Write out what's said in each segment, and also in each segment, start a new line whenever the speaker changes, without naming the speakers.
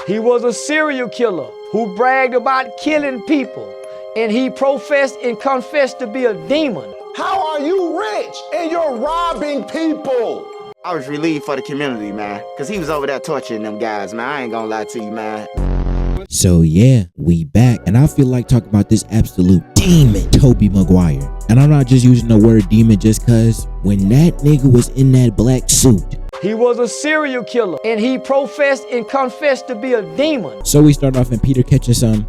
He was a serial killer who bragged about killing people, and he professed and confessed to be a demon.
How are you rich and you're robbing people?
I was relieved for the community, man, because he was over there torturing them guys, man. I ain't gonna lie to you, man.
So yeah, we back, and I feel like talking about this absolute demon, Tobey Maguire. And I'm not just using the word demon just cause when that nigga was in that black suit,
he was a serial killer, and he professed and confessed to be a demon.
So we start off and Peter catches some,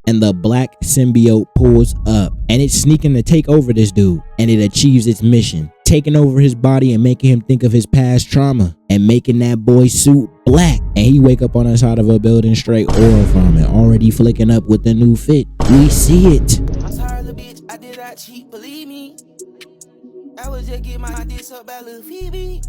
and the black symbiote pulls up, and it's sneaking to take over this dude, and it achieves its mission, taking over his body and making him think of his past trauma and making that boy's suit black. And he wake up on the side of a building straight oil farm and already flicking up with the new fit. We see it.
I'm sorry, little bitch, I did that cheap, believe me. I was just getting my diss up by little Phoebe.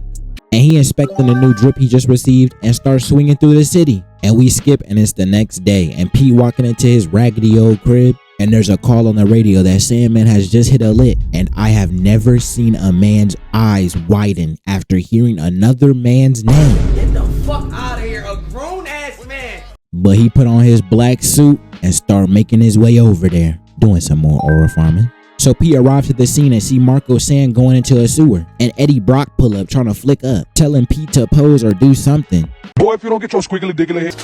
And he inspecting the new drip he just received and starts swinging through the city. And we skip and it's the next day, and Pete walking into his raggedy old crib, and there's a call on the radio that Sandman has just hit a lick. And I have never seen a man's eyes widen after hearing another man's name.
Get the fuck out of here, a grown ass man.
But he put on his black suit and start making his way over there, doing some more oil farming. So Pete arrives at the scene and see Marco Sand going into a sewer, and Eddie Brock pull up trying to flick up, telling Pete to pose or do something.
Boy, if you don't get your squiggly diggly head.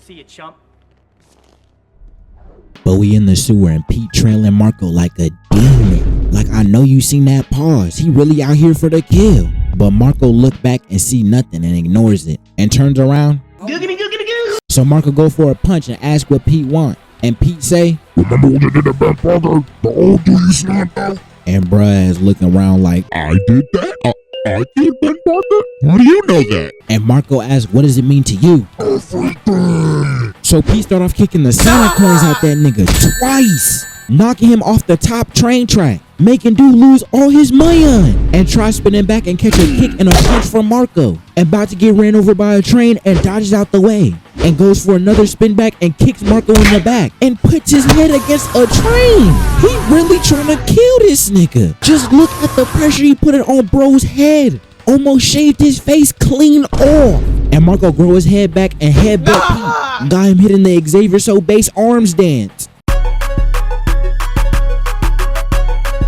See you, chump.
But we in the sewer and Pete trailing Marco like a demon. Like, I know you seen that pause. He really out here for the kill. But Marco look back and see nothing and ignores it and turns around. So Marco go for a punch and ask what Pete want. And Pete say,
Remember when you did that back burger? The old dude you snapped out?
And bruh is looking around like,
I did that? I did Ben Parker? How do you know that?
And Marco asks, what does it mean to you?
Everything.
So Pete start off kicking the Sonic coins out that nigga twice, knocking him off the top train track, making dude lose all his money on, and try spinning back and catch a kick and a punch from Marco, and about to get ran over by a train and dodges out the way, and goes for another spin back and kicks Marco in the back and puts his head against a train. He really trying to kill this nigga. Just look at the pressure he put it on bro's head. Almost shaved his face clean off. And Marco grow his head back and headbutt Pete. Got him hitting the Xavier So base arms dance.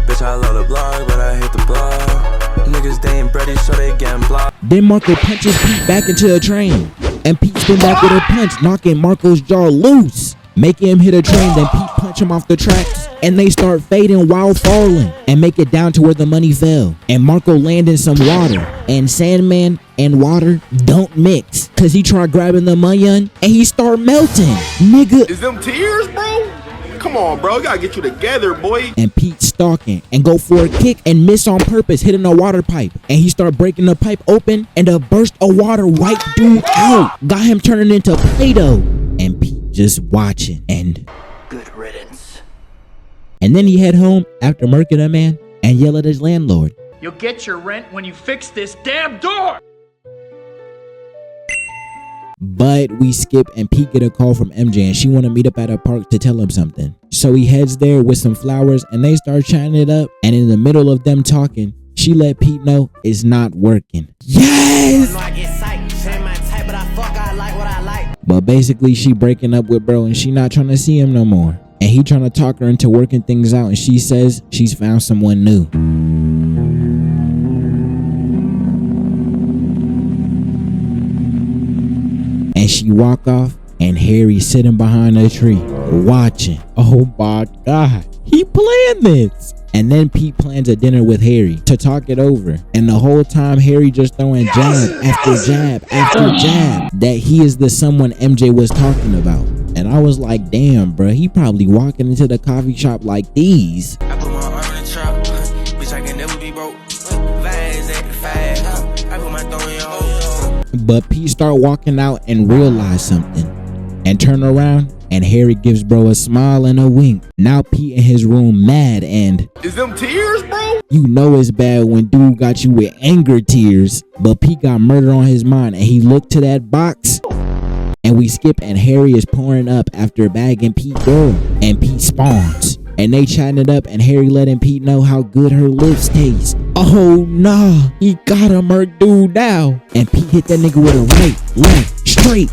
Bitch, I love the blog, but I hate the blog. Niggas, they ain't ready, so they getting blocked.
Then Marco punches Pete back into the train. And Pete spin back with a punch, knocking Marco's jaw loose, making him hit a train. Then Pete punch him off the tracks, and they start fading while falling, and make it down to where the money fell. And Marco land in some water, and Sandman and water don't mix, cause he tried grabbing the money and he start melting. Nigga.
Is them tears, bro? Come on, bro. You gotta get you together, boy.
And Pete stalking and go for a kick and miss on purpose, hitting a water pipe. And he start breaking the pipe open, and a burst of water wiped dude out. Got him turning into Play-Doh. And Pete just watching and
Good riddance.
And then he head home after murking a man and yell at his landlord.
You'll get your rent when you fix this damn door!
But we skip and Pete get a call from MJ and she want to meet up at a park to tell him something. So he heads there with some flowers and they start chatting it up. And in the middle of them talking, she let Pete know it's not working. Yes! But basically she breaking up with bro and she not trying to see him no more. And he trying to talk her into working things out and she says she's found someone new. And she walk off and Harry's sitting behind a tree watching. Oh my God, he planned this. And then Pete plans a dinner with Harry to talk it over. And the whole time Harry just throwing jab after jab after jab that he is the someone MJ was talking about. And I was like, damn, bro, he probably walking into the coffee shop like these.
I put my arm in the trap, bitch, I can never be broke. Vines at the fast, I put my thumb in your hole.
But Pete start walking out and realize something. And turn around and Harry gives bro a smile and a wink. Now Pete in his room mad and
Is them tears, bro?
you know it's bad when dude got you with anger tears. But Pete got murder on his mind and he looked to that box. And we skip and Harry is pouring up after bagging Pete door. And Pete spawns. And they chatting it up, and Harry letting Pete know how good her lips taste. Oh nah, he gotta murk dude now. And Pete hit that nigga with a right, left, straight,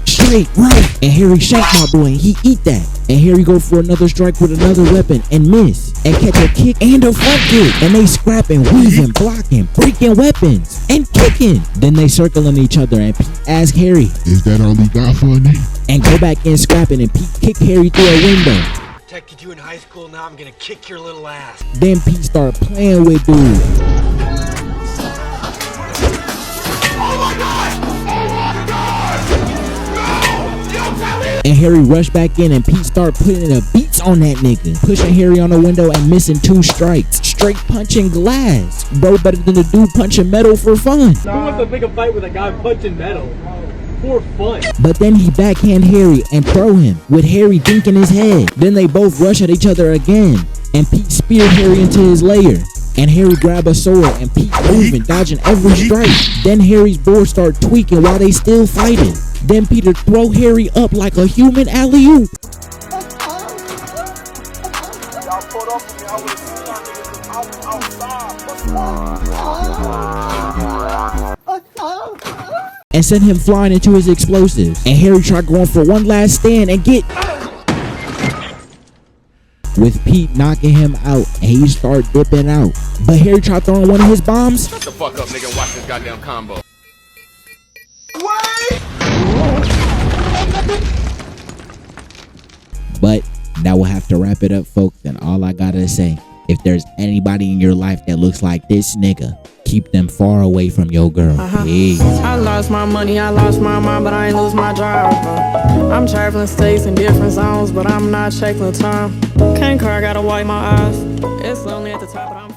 right. And Harry shank my boy and he eat that. And Harry go for another strike with another weapon and miss. And catch a kick and a front kick. And they scrapping, weaving, blocking, breaking weapons, and kicking. Then they circling each other and Pete ask Harry,
Is that all he got for me?
and go back in scrapping, and Pete kick Harry through a window.
Protected you in high school, now I'm gonna kick your little ass.
Then Pete start playing with dude. And Harry rushed back in, and Pete start putting the beats on that nigga, pushing Harry on the window and missing 2 strikes. Straight punching glass. Bro better than the dude punching metal for fun.
Who wants to pick a fight with a guy punching metal? For fun.
But then he backhand Harry and throw him, with Harry dinking his head. Then they both rush at each other again, and Pete speared Harry into his lair. And Harry grab a sword, and Pete moving, dodging every strike. Then Harry's board start tweaking while they still fighting. Then Peter throw Harry up like a human alley-oop. And send him flying into his explosives. And Harry tried going for one last stand and get, with Pete knocking him out, and he start dipping out. But Harry tried throwing one of his bombs.
Shut the fuck up, nigga, and watch this goddamn combo.
But that will have to wrap it up, folks. And all I gotta say, if there's anybody in your life that looks like this nigga, keep them far away from your girl. Peace.
I lost my money, I lost my mind, but I ain't lose my drive. I'm traveling states in different zones, but I'm not checking the time. Can't cry, gotta wipe my eyes. It's lonely at the top, but I'm